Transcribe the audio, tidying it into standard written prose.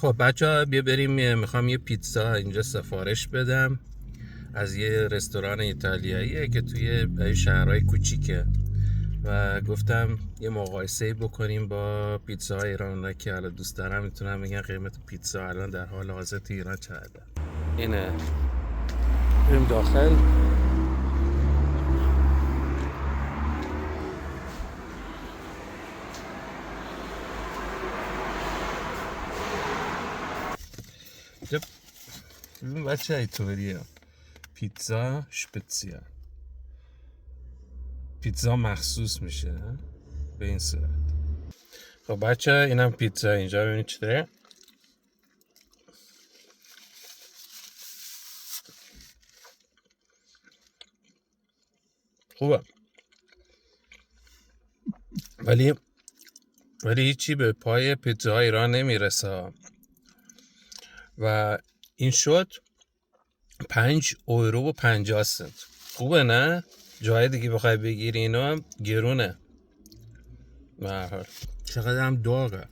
خب بچه ها بیا بریم، میخوام یه پیتزا اینجا سفارش بدم از یه رستوران ایتالیاییه که توی شهرهای کوچیکه و گفتم یه مقایسه بکنیم با پیتزاهای ایران که حالا دوست دارم میتونم بگم قیمت پیتزا الان در حال حاضر تو ایران چقدر. اینه بریم داخل. ببین بچه اینطوریه، پیتزا شپتزیال، پیتزا مخصوص میشه به این صورت. خب بچه اینم پیتزا، اینجا ببینید چطوره. خوبه ولی هیچی به پای پیتزا ایران نمیرسه و این شد 5 یورو و 50 سنت. خوبه نه؟ جای دیگه بخوای بگیری اینا هم گرونه. به هر حال چقدر هم داغه.